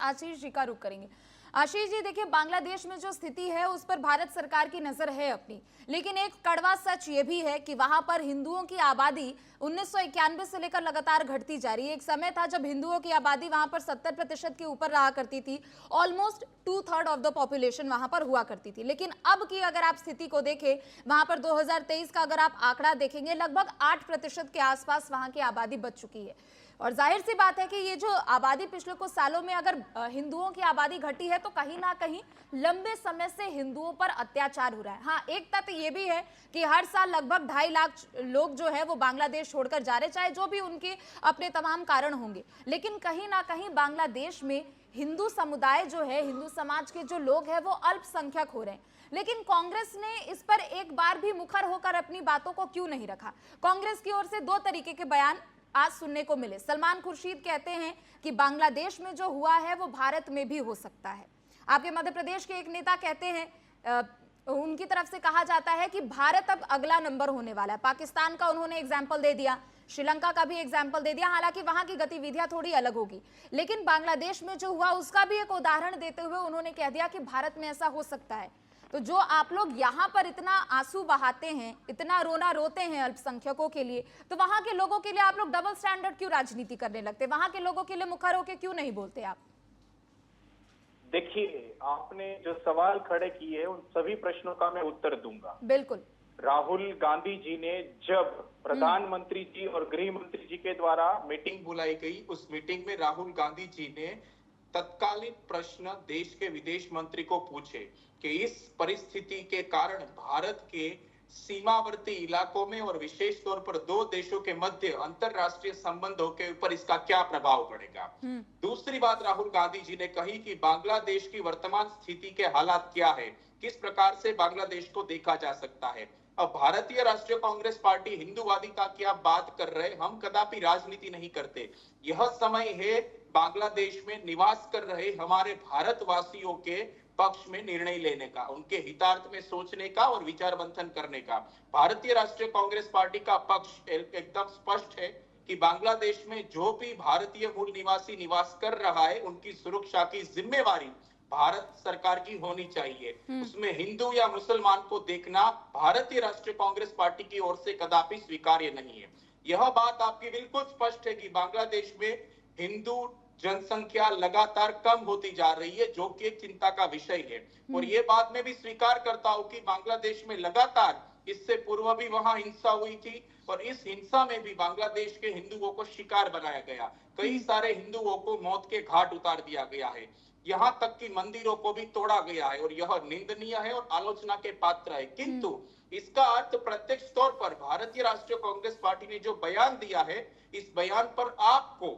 आशीष जी का रुख करेंगे। आशीष जी देखिए, बांग्लादेश में जो स्थिति है उस पर भारत सरकार की नजर है अपनी, लेकिन एक कड़वा सच ये भी है कि वहां पर हिंदुओं की आबादी 1991 से लेकर लगातार घटती जा रही है। एक समय था जब हिंदुओं की आबादी वहां पर 70% के ऊपर रहा करती थी, ऑलमोस्ट 2/3 ऑफ द पॉपुलेशन वहां पर हुआ करती थी। लेकिन अब की अगर आप स्थिति को देखें, वहां पर 2023 का अगर आप आंकड़ा देखेंगे, लगभग 8% के आसपास वहां की आबादी बच चुकी है। और जाहिर सी बात है कि ये जो आबादी पिछले कुछ सालों में अगर हिंदुओं की आबादी घटी है तो कहीं ना कहीं लंबे समय से हिंदुओं पर अत्याचार हो रहा है। हाँ, एक तथ्य ये भी है कि हर साल लगभग 2.5 लाख लोग जो है वो बांग्लादेश छोड़कर जा रहे, चाहे जो भी उनके अपने तमाम कारण होंगे, लेकिन कहीं ना कहीं बांग्लादेश में हिंदू समुदाय जो है, हिंदू समाज के जो लोग हैं वो अल्पसंख्यक हो रहे हैं। लेकिन कांग्रेस ने इस पर एक बार भी मुखर होकर अपनी बातों को क्यों नहीं रखा? कांग्रेस की ओर से दो तरीके के बयान आज सुनने को मिले। सलमान खुर्शीद कहते हैं कि बांग्लादेश में जो हुआ है वो भारत में भी हो सकता है। आपके मध्य प्रदेश के एक नेता कहते हैं, उनकी तरफ से कहा जाता है कि भारत अब अगला नंबर होने वाला है। पाकिस्तान का उन्होंने एग्जाम्पल दे दिया, श्रीलंका का भी एग्जाम्पल दे दिया, हालांकि वहां की गतिविधियां थोड़ी अलग होगी, लेकिन बांग्लादेश में जो हुआ उसका भी एक उदाहरण देते हुए उन्होंने कह दिया कि भारत में ऐसा हो सकता है। तो जो आप लोग यहाँ पर इतना आंसू बहाते हैं, इतना रोना रोते हैं अल्पसंख्यकों के लिए, तो वहां के लोगों के लिए आप लोग डबल स्टैंडर्ड क्यों राजनीति करने लगते? वहां के लोगों के लिए मुखर होकर क्यों नहीं बोलते आप? देखिए, आपने जो सवाल खड़े किए उन सभी प्रश्नों का मैं उत्तर दूंगा। बिल्कुल। राहुल गांधी जी ने जब प्रधानमंत्री जी और गृह मंत्री जी के द्वारा मीटिंग बुलाई गई, उस मीटिंग में राहुल गांधी जी ने तत्कालीन प्रश्न देश के विदेश मंत्री को पूछे कि इस परिस्थिति के कारण भारत के सीमावर्ती इलाकों में और विशेष तौर पर दो देशों के मध्य अंतरराष्ट्रीय संबंधों के ऊपर इसका क्या प्रभाव पड़ेगा। दूसरी बात राहुल गांधी जी ने कही कि बांग्लादेश की वर्तमान स्थिति के हालात क्या है, किस प्रकार से बांग्लादेश को देखा जा सकता है। अब भारतीय राष्ट्रीय कांग्रेस पार्टी हिंदूवादिता की आप बात कर रहे, हम कदापि राजनीति नहीं करते। यह समय है बांग्लादेश में निवास कर रहे हमारे भारतवासियों के पक्ष में निर्णय लेने का, उनके हितार्थ में सोचने का और विचार मंथन करने का। भारतीय राष्ट्रीय कांग्रेस पार्टी का पक्ष एकदम स्पष्ट है कि बांग्लादेश में जो भी भारतीय मूल निवासी निवास कर रहा है, उनकी सुरक्षा की जिम्मेवारी भारत सरकार की होनी चाहिए। उसमें हिंदू या मुसलमान को देखना भारतीय राष्ट्रीय कांग्रेस पार्टी की ओर से कदापि स्वीकार्य नहीं है। यह बात आपकी बिल्कुल स्पष्ट है कि बांग्लादेश में हिंदू जनसंख्या लगातार कम होती जा रही है, जो कि एक चिंता का विषय है। और ये बात मैं भी स्वीकार करता हूं कि बांग्लादेश में लगातार इससे पूर्व भी वहां हिंसा हुई थी और इस हिंसा में भी बांग्लादेश के हिंदुओं को शिकार बनाया गया। कई सारे हिंदुओं को मौत के घाट उतार दिया गया है, यहाँ तक कि मंदिरों को भी तोड़ा गया है और यह निंदनीय है और आलोचना के पात्र है। किंतु इसका अर्थ प्रत्यक्ष तौर पर भारतीय राष्ट्रीय कांग्रेस पार्टी ने जो बयान दिया है, इस बयान पर आपको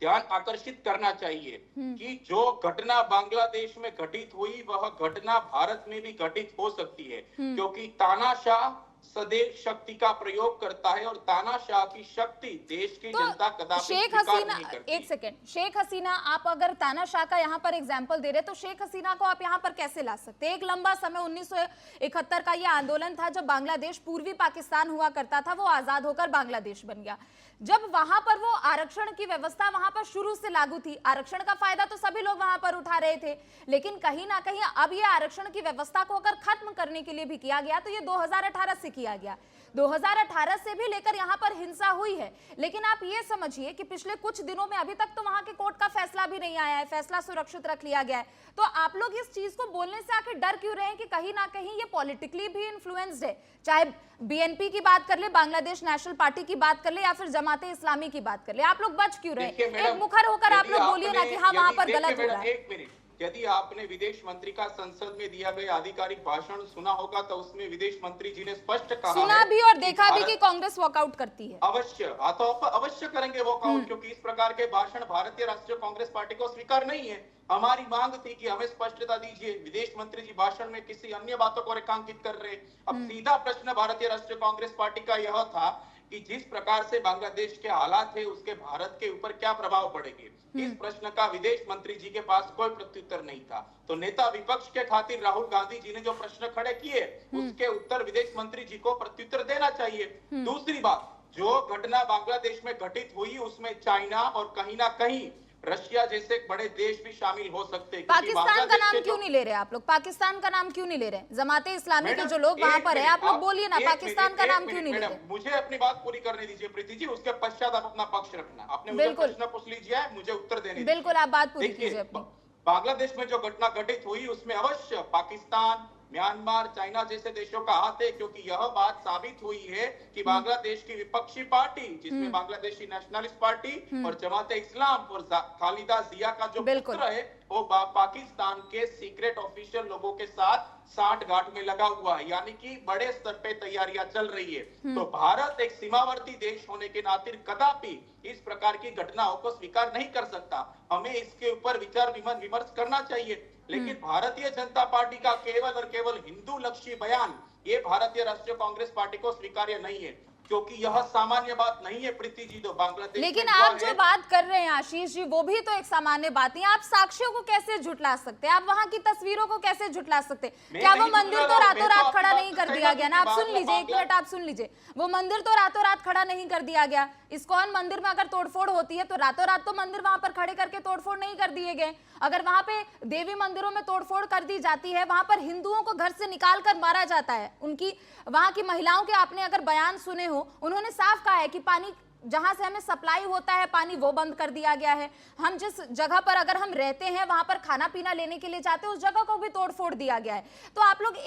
ध्यान आकर्षित करना चाहिए कि जो घटना बांग्लादेश में घटित हुई वह घटना भारत में भी घटित हो सकती है, क्योंकि तानाशाह सदैव शक्ति का प्रयोग करता है और तानाशाह की शक्ति देश की जनता कदापि स्वीकार नहीं करती। एक सेकेंड, शेख हसीना, आप अगर तानाशाह का यहाँ पर एग्जाम्पल दे रहे तो शेख हसीना को आप यहाँ पर कैसे ला सकते हैं? एक लंबा समय 1971 का ये आंदोलन था जब बांग्लादेश पूर्वी पाकिस्तान हुआ करता था, वो आजाद होकर बांग्लादेश बन गया। जब वहां पर वो आरक्षण की व्यवस्था वहां पर शुरू से लागू थी, आरक्षण का फायदा तो सभी लोग वहां पर उठा रहे थे, लेकिन कहीं ना कहीं अब ये आरक्षण की व्यवस्था को अगर खत्म करने के लिए भी किया गया तो ये 2018 से किया गया। 2018 से भी लेकर यहाँ पर हिंसा हुई है, लेकिन आप ये समझिए कि पिछले कुछ दिनों में अभी तक तो वहां के कोर्ट का फैसला भी नहीं आया है, फैसला सुरक्षित रख लिया गया है। तो आप लोग इस चीज को बोलने से आखिर डर क्यों रहे हैं कि कहीं ना कहीं ये पॉलिटिकली भी इन्फ्लुएंस्ड है? चाहे बीएनपी की बात कर ले, बांग्लादेश नेशनल पार्टी की बात कर ले, या फिर जमाते इस्लामी की बात कर ले, आप लोग बच क्यों रहे? एक मुखर होकर आप लोग बोलिए ना कि हाँ वहां पर गलत हो रहा है। यदि आपने विदेश मंत्री का संसद में दिया गया आधिकारिक भाषण सुना होगा तो उसमें विदेश मंत्री जी ने स्पष्ट कहा, सुना भी और देखा भी कि कांग्रेस वॉकआउट करती है। अवश्य, तो अवश्य करेंगे वॉकआउट, क्योंकि इस प्रकार के भाषण भारतीय राष्ट्रीय कांग्रेस पार्टी को स्वीकार नहीं है। हमारी मांग थी कि हमें स्पष्टता दीजिए, विदेश मंत्री जी भाषण में किसी अन्य बातों को रेखांकित कर रहे। अब सीधा प्रश्न भारतीय राष्ट्रीय कांग्रेस पार्टी का यह था कि जिस प्रकार से बांग्लादेश के हालात है उसके भारत के ऊपर क्या प्रभाव पड़ेंगे। इस प्रश्न का विदेश मंत्री जी के पास कोई प्रत्युत्तर नहीं था। तो नेता विपक्ष के खातिर राहुल गांधी जी ने जो प्रश्न खड़े किए उसके उत्तर विदेश मंत्री जी को प्रत्युत्तर देना चाहिए। दूसरी बात, जो घटना बांग्लादेश में घटित हुई उसमें चाइना और कहीं ना कहीं रशिया जैसे बड़े देश भी शामिल हो सकते हैं, क्योंकि पाकिस्तान का बांग्लादेश नाम के क्यों जो नहीं ले रहे आप लोग? पाकिस्तान का नाम क्यों नहीं ले रहे? जमाते इस्लामी के मैडम, जो लोग वहां एक पर है, मिनट, आप लोग बोलिए ना, एक पाकिस्तान मिनट, का एक नाम क्यों मिनट, नहीं ले मैडम, रहे? मुझे अपनी बात पूरी करने दीजिए प्रीति जी, उसके पश्चात आप अपना पक्ष रखना। आपने मुझे बिल्कुल। प्रश्न पूछ लीजिए, मुझे उत्तर देने बिल्कुल, दीजिए। आप बात पूरी देखिए, कीजिए अपनी। बांग्लादेश में जो घटना घटित हुई उसमें अवश्य पाकिस्तान, म्यांमार, चाइना जैसे देशों का हाथ है, क्योंकि यह बात साबित हुई है कि बांग्लादेश की विपक्षी पार्टी, जिसमें बांग्लादेशी नेशनलिस्ट पार्टी और जमाते इस्लाम और खालिदा जिया का जो बिल्कुल। पुत्र है, वो पाकिस्तान के सीक्रेट ऑफिशियल लोगों के साथ साठगांठ में लगा हुआ है, यानी कि बड़े स्तर पे तैयारियां चल रही है। तो भारत एक सीमावर्ती देश होने के नाते कदापि इस प्रकार की घटनाओं को स्वीकार नहीं कर सकता। हमें इसके ऊपर विचार विमर्श करना चाहिए, लेकिन भारतीय जनता पार्टी का केवल और केवल हिंदू लक्ष्य बयान ये भारतीय राष्ट्रीय कांग्रेस पार्टी को स्वीकार्य नहीं है, क्योंकि यह सामान्य बात नहीं है प्रीति जी। तो बांग्लादेश लेकिन आप जो बात कर रहे हैं आशीष जी, वो भी तो एक सामान्य बात है। आप साक्ष्यों को कैसे झुटला सकते हैं? आप वहां की तस्वीरों को कैसे झुटला सकते हैं? क्या वो मंदिर तो रातों रात खड़ा नहीं कर दिया गया ना? आप सुन लीजिए, एक मिनट आप सुन लीजिए। वो मंदिर तो रातों रात खड़ा नहीं कर दिया गया। इस्कॉन मंदिर में अगर तोड़फोड़ होती है तो रातों रात तो मंदिर वहां पर खड़े करके तोड़फोड़ नहीं कर दिए गए। अगर वहां पे देवी मंदिरों में तोड़फोड़ कर दी जाती है, वहां पर हिंदुओं को घर से निकाल कर मारा जाता है, उनकी वहां की महिलाओं के आपने अगर बयान सुने हो, उन्होंने साफ कहा है कि पानी जहां से हमें सप्लाई होता है पानी वो बंद कर दिया गया है। हम जिस जगह पर अगर हम रहते हैं वहां पर खाना पीना लेने के लिए जाते हैं उस जगह को भी तोड़फोड़ दिया गया है। तो आप लोग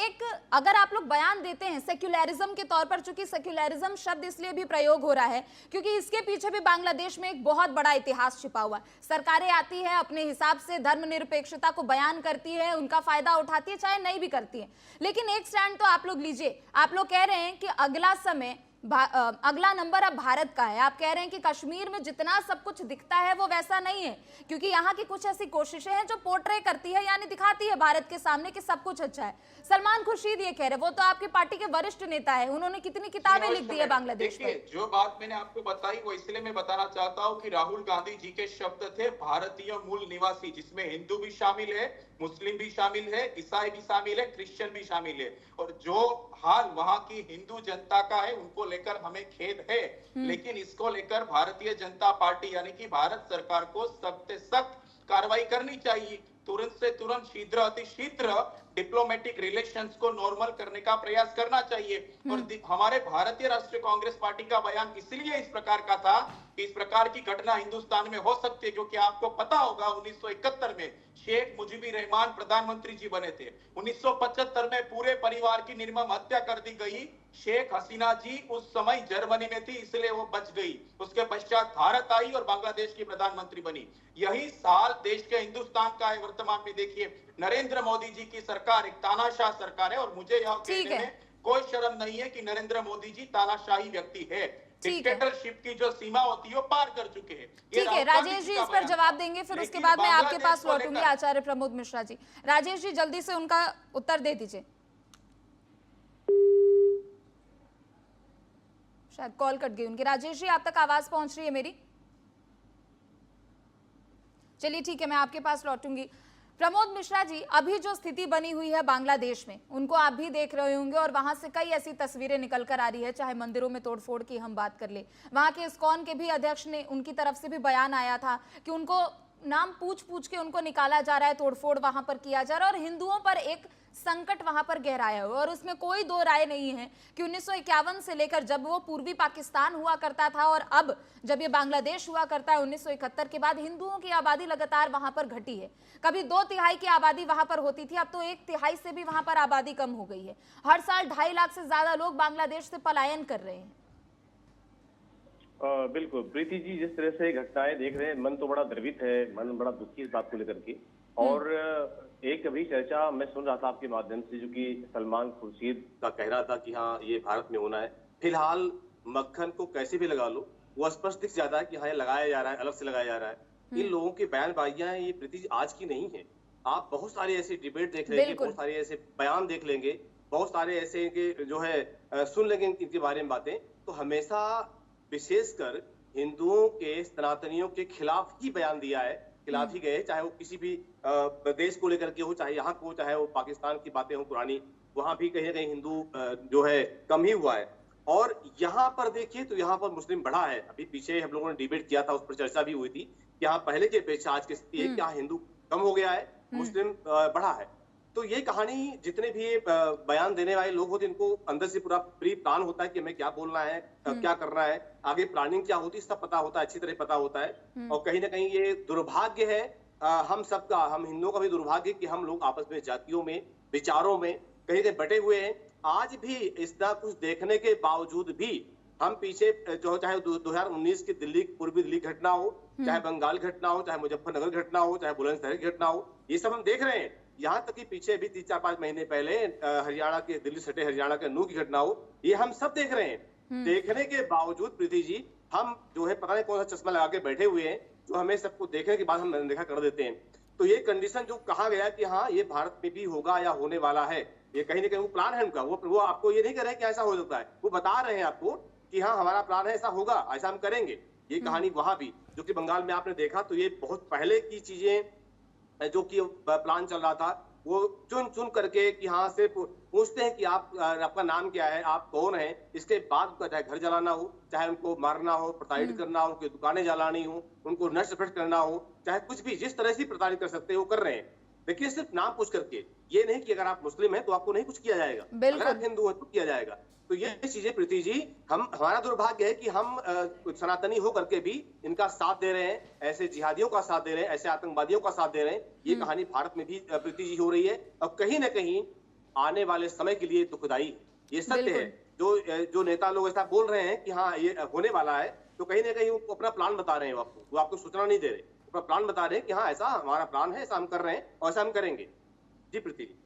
अगर आप लोग बयान देते हैं सेक्युलरिज्म के तौर पर, चूंकि सेक्युलरिज्म शब्द इसलिए भी प्रयोग हो रहा है क्योंकि इसके पीछे भी बांग्लादेश में एक बहुत बड़ा इतिहास छिपा हुआ है। सरकारें आती है अपने हिसाब से धर्मनिरपेक्षता को बयान करती है, उनका फायदा उठाती है, चाहे नहीं भी करती है, लेकिन एक स्टैंड तो आप लोग लीजिए। आप लोग कह रहे हैं कि अगला नंबर अब भारत का है। आप कह रहे हैं कि कश्मीर में जितना सब कुछ दिखता है वो वैसा नहीं है, क्योंकि यहाँ की कुछ ऐसी कोशिशें हैं जो पोर्ट्रे करती है, यानी दिखाती है भारत के सामने कि सब कुछ अच्छा है। सलमान खुर्शीद ये कह रहे, वो तो आपकी पार्टी के वरिष्ठ नेता है, उन्होंने कितनी किताबें लिख दी है बांग्लादेश में। जो बात मैंने आपको बताई वो इसलिए मैं बताना चाहता हूँ कि राहुल गांधी जी के शब्द थे भारतीय मूल निवासी, जिसमें हिंदू भी शामिल है, मुस्लिम भी शामिल है, ईसाई भी शामिल है, क्रिश्चियन भी शामिल है। और जो हाल वहां की हिंदू जनता का है उनको लेकर हमें खेद है, लेकिन इसको लेकर भारतीय जनता पार्टी यानी कि भारत सरकार को सख्त से सख्त कार्रवाई करनी चाहिए। तुरंत से तुरंत, शीघ्र अति शीघ्र डिप्लोमेटिक रिलेशंस को नॉर्मल करने का प्रयास करना चाहिए। और हमारे भारतीय राष्ट्रीय कांग्रेस पार्टी का बयान इसलिए इस प्रकार का था कि इस प्रकार की घटना हिंदुस्तान में हो सकती है, क्योंकि आपको पता होगा 1971 में शेख मुजीबुर रहमान प्रधानमंत्री जी बने थे। 1975 में पूरे परिवार की निर्मम हत्या कर दी गई। शेख हसीना जी उस समय जर्मनी में थी, इसलिए वो बच गई। उसके पश्चात भारत आई और बांग्लादेश की प्रधानमंत्री बनी। यही साल देश के हिंदुस्तान का है। वर्तमान में देखिए नरेंद्र मोदी जी की सरकार एक तानाशाह सरकार है, और मुझे यह कहने में कोई शर्म नहीं है कि नरेंद्र मोदी जी तानाशाही व्यक्ति है। डिक्टेटरशिप की जो सीमा होती है वो पार कर चुके हैं। ठीक है, राजेश जी इस पर जवाब देंगे, फिर उसके बाद मैं आपके पास लौटूंगी आचार्य प्रमोद मिश्रा जी। राजेश जी जल्दी से उनका उत्तर दे दीजिए, शायद कॉल कट गई उनकी। राजेश जी आप तक आवाज पहुंच रही है मेरी? चलिए ठीक है, मैं आपके पास लौटूंगी। प्रमोद मिश्रा जी, अभी जो स्थिति बनी हुई है बांग्लादेश में, उनको आप भी देख रहे होंगे और वहां से कई ऐसी तस्वीरें निकल कर आ रही है, चाहे मंदिरों में तोड़फोड़ की हम बात कर ले, वहां के इस्कॉन के भी अध्यक्ष ने, उनकी तरफ से भी बयान आया था कि उनको नाम पूछ पूछ के उनको निकाला जा रहा है, तोड़फोड़ वहां पर किया जा रहा है और हिंदुओं पर एक संकट वहां पर गहराया हुआ। और उसमें कोई दो राय नहीं है कि 1951 से लेकर जब वो पूर्वी पाकिस्तान हुआ करता था और अब जब ये बांग्लादेश हुआ करता है 1971 के बाद, हिंदुओं की आबादी लगातार वहां पर घटी है। कभी 2/3 की आबादी वहां पर होती थी, अब तो 1/3 से भी वहां पर आबादी कम हो गई है। हर साल 2.5 लाख से ज्यादा लोग बांग्लादेश से पलायन कर रहे हैं। बिल्कुल प्रीति जी, जिस तरह से घटनाएं देख रहे हैं, मन तो बड़ा द्रवित है, मन बड़ा दुखी इस बात को लेकर के। और एक अभी चर्चा मैं सुन रहा था आपके माध्यम से, जो कि सलमान खुर्शीद का कह रहा था कि हाँ ये भारत में होना है। फिलहाल मक्खन को कैसे भी लगा लो, वो स्पष्ट दिख जाता है कि हाँ ये लगाया जा रहा है, अलग से लगाया जा रहा है। इन लोगों की बयानबाजियां ये प्रीति जी आज की नहीं है। आप बहुत सारे ऐसे डिबेट देख लेंगे, बहुत सारे ऐसे बयान देख लेंगे, बहुत सारे ऐसे जो है सुन लेंगे इनके बारे में बातें, तो हमेशा विशेषकर हिंदुओं के, सनातनियों के खिलाफ ही बयान दिया है, खिलाफ ही गए, चाहे वो किसी भी देश को लेकर के हो, चाहे यहाँ को, चाहे वो पाकिस्तान की बातें हो पुरानी, वहां भी कहीं ना कहीं हिंदू जो है कम ही हुआ है। और यहाँ पर देखिए तो यहाँ पर मुस्लिम बढ़ा है। अभी पीछे हम लोगों ने डिबेट किया था, उस पर चर्चा भी हुई थी कि यहाँ पहले की अपेक्षा आज की स्थिति है कि यहाँ हिंदू कम हो गया है, मुस्लिम बढ़ा है। तो ये कहानी जितने भी बयान देने वाले लोग होते हैं, इनको अंदर से पूरा प्री प्लान होता है कि हमें क्या बोलना है, क्या करना है, आगे प्लानिंग क्या होती है, सब पता होता है, अच्छी तरह पता होता है। और कहीं ना कहीं ये दुर्भाग्य है हम सबका, हम हिंदुओं का भी दुर्भाग्य कि हम लोग आपस में जातियों में, विचारों में कहीं कहीं बटे हुए हैं। आज भी इतना कुछ देखने के बावजूद भी हम पीछे जो चाहे 2019 की दिल्ली, पूर्वी दिल्ली घटना हो, चाहे बंगाल घटना हो, चाहे मुजफ्फरनगर घटना हो, चाहे बुलंदशहर की घटना हो, ये सब हम देख रहे हैं। यहाँ तक कि पीछे भी 3-4-5 महीने पहले हरियाणा के, दिल्ली सटे हरियाणा के नूह की घटना हो, ये हम सब देख रहे हैं। देखने के बावजूद प्रीति जी, हम जो है पता नहीं कौन सा चश्मा लगा के बैठे हुए हैं, जो हमें सबको देखने के बाद हम अनदेखा कर देते हैं। तो ये कंडीशन जो कहा गया कि हाँ ये भारत में भी होगा या होने वाला है, ये कहीं ना कहीं वो प्लान है उनका। वो आपको ये नहीं कह रहे कि ऐसा हो सकता है, वो बता रहे हैं आपको कि हाँ हमारा प्लान है, ऐसा होगा, ऐसा हम करेंगे। ये कहानी वहां भी, जो कि बंगाल में आपने देखा, तो ये बहुत पहले की चीजें जो कि प्लान चल रहा था, वो चुन चुन करके कि हाँ से पूछते हैं कि आपका नाम क्या है, आप कौन हैं, इसके बाद चाहे घर जलाना हो, चाहे उनको मारना हो, प्रताड़ित करना हो, उनकी दुकानें जलानी हो, उनको नष्ट भ्रष्ट करना हो, चाहे कुछ भी जिस तरह से प्रताड़ित कर सकते हैं वो कर रहे हैं। देखिए सिर्फ नाम पूछ करके, ये नहीं कि अगर आप मुस्लिम हैं तो आपको नहीं कुछ किया जाएगा, अगर आप हिंदू हैं तो किया जाएगा। तो ये चीजें प्रीति जी, हमारा दुर्भाग्य है कि हम सनातनी हो करके भी इनका साथ दे रहे हैं, ऐसे जिहादियों का साथ दे रहे हैं, ऐसे आतंकवादियों का साथ दे रहे हैं। ये कहानी भारत में भी प्रीति जी हो रही है, और कहीं ना कहीं आने वाले समय के लिए दुखदाई है। ये सत्य है। जो नेता लोग ऐसा बोल रहे हैं कि हाँ ये होने वाला है, तो कहीं ना कहीं वो अपना प्लान बता रहे हैं, वो आपको सूचना नहीं दे रहे, अपना प्लान बता रहे हैं कि हाँ ऐसा हमारा प्लान है, ऐसा हम कर रहे हैं और ऐसा हम करेंगे। जी प्रीति जी।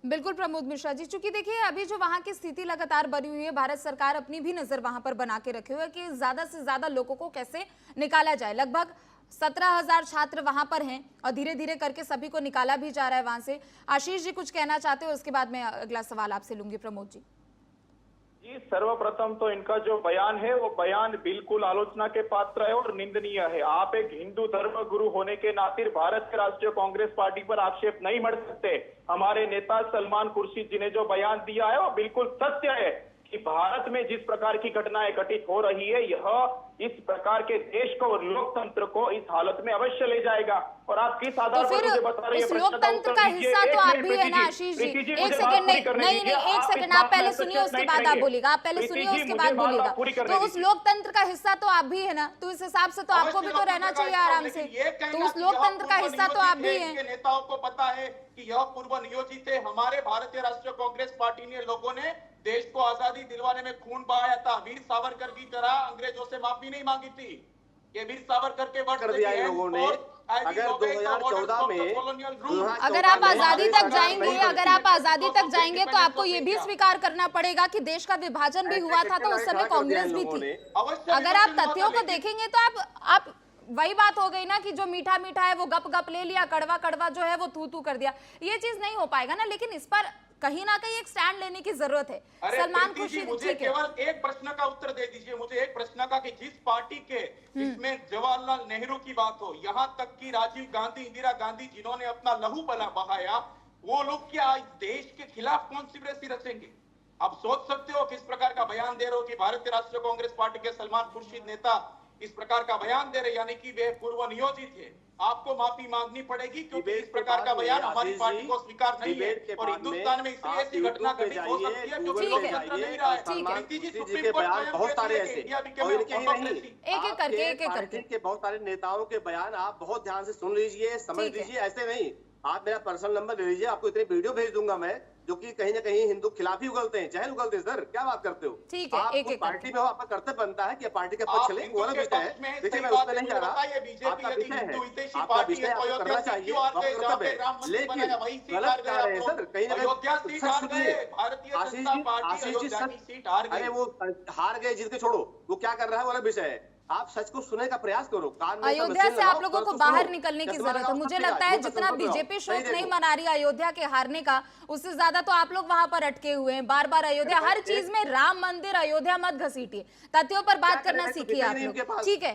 बिल्कुल प्रमोद मिश्रा जी, चूंकि देखिए अभी जो वहां की स्थिति लगातार बनी हुई है, भारत सरकार अपनी भी नजर वहां पर बना के रखे हुए है कि ज्यादा से ज्यादा लोगों को कैसे निकाला जाए। लगभग 17,000 छात्र वहां पर हैं और धीरे धीरे करके सभी को निकाला भी जा रहा है वहां से। आशीष जी कुछ कहना चाहते हो, उसके बाद मैं अगला सवाल आपसे लूंगी। प्रमोद जी। जी, सर्वप्रथम तो इनका जो बयान है वो बयान बिल्कुल आलोचना के पात्र है और निंदनीय है। आप एक हिंदू धर्म गुरु होने के नाते भारत के राष्ट्रीय कांग्रेस पार्टी पर आक्षेप नहीं मढ़ सकते। हमारे नेता सलमान खुर्शीद जी ने जो बयान दिया है वो बिल्कुल सत्य है कि भारत में जिस प्रकार की घटनाएं घटित हो रही है, यह इस प्रकार के देश को और लोकतंत्र को इस हालत में अवश्य ले जाएगा। और आप किस आधार पर मुझे बता रहे हैं? इस लोकतंत्र का हिस्सा तो आप भी है ना आशीष जी। एक सेकंड नहीं, एक सेकंड, आप पहले सुनिए उसके बाद आप बोलिएगा, आप पहले सुनिए उसके बाद बोलिएगा। तो उस लोकतंत्र का हिस्सा तो आप भी है ना, तो इस हिसाब से तो आपको भी तो रहना चाहिए आराम से। तो उस लोकतंत्र का हिस्सा तो आप भी हैं। नेताओं को पता है कि यह पूर्व नियोजित है। हमारे भारतीय राष्ट्रीय कांग्रेस पार्टी ने लोगों ने देश को आजादी दिलवाने में खून बहाया था। वीर सावरकर की तरह अंग्रेजों से माफी नहीं मांगी थी। ये वीर सावरकर के वर्ड कर दिया लोगों ने। अगर 2014 में अगर आप आजादी तक जाएंगे, अगर आप आजादी तक जाएंगे तो आपको ये भी स्वीकार करना पड़ेगा कि देश का विभाजन भी हुआ था, तो उस समय कांग्रेस भी थी। अगर आप तथ्यों को देखेंगे तो आप वही बात हो गई ना कि जो मीठा मीठा है वो गप गप ले लिया, कड़वा कड़वा जो है वो तू तू कर दिया। ये चीज नहीं हो पाएगा ना, लेकिन इस पर कहीं ना कहीं एक स्टैंड लेने की जरूरत है। सलमान खुर्शीद, मुझे केवल एक प्रश्न का उत्तर दे दीजिए, मुझे एक प्रश्न का कि जिस पार्टी के जिसमें जवाहरलाल नेहरू की बात हो, यहाँ तक कि राजीव गांधी, इंदिरा गांधी जिन्होंने अपना लहू बहाया, वो लोग क्या देश के खिलाफ कॉन्स्पिरेसी रचेंगे? आप सोच सकते हो किस प्रकार का बयान दे रहे हो कि भारतीय राष्ट्रीय कांग्रेस पार्टी के सलमान खुर्शीद नेता इस प्रकार का बयान दे रहे, यानी कि वे पूर्व नियोजित है। आपको माफी मांगनी पड़ेगी क्योंकि इस प्रकार का बयान हमारी पार्टी को स्वीकार नहीं है और हिंदुस्तान में इसलिए ऐसी घटना घटित हो सकती है क्योंकि लोकतंत्र नहीं रहा है। सुप्रीम कोर्ट बहुत सारे ऐसे एक एक करके के बहुत सारे नेताओं के बयान आप बहुत ध्यान से सुन लीजिए, समझ लीजिए। ऐसे नहीं, आप मेरा पर्सनल नंबर ले लीजिए, आपको इतने वीडियो भेज दूंगा मैं, जो कि कहीं ना कहीं हिंदू खिलाफ ही उगलते हैं, जहल उगलते हैं। सर क्या बात करते हो? ठीक है, एक एक पार्टी में हो, आपका कर्तव्य बनता है कि पार्टी के पक्ष चले, वो अलग विषय है। देखिए मैं उस पर नहीं जा रहा, आपका विषय है, आपका विषय आपको करना चाहिए, आपका कर्तव्य है। लेकिन गलत कर रहे हैं सर, कहीं ना कहीं। सुनिए आशीष जी, सच, अरे वो हार गए, जीत के छोड़ो, वो क्या कर रहा है वो अलग विषय है। आप सच को सुनने का प्रयास करो। अयोध्या से आप लोगों को बाहर निकलने की जरूरत है। मुझे लगता है जितना बीजेपी शोक नहीं मना रही अयोध्या के हारने का, उससे ज्यादा तो आप लोग वहां पर अटके हुए हैं। बार बार अयोध्या, हर चीज में राम मंदिर, अयोध्या मत घसीटिए, तथ्यों पर बात करना सीखिए आप लोग। ठीक है,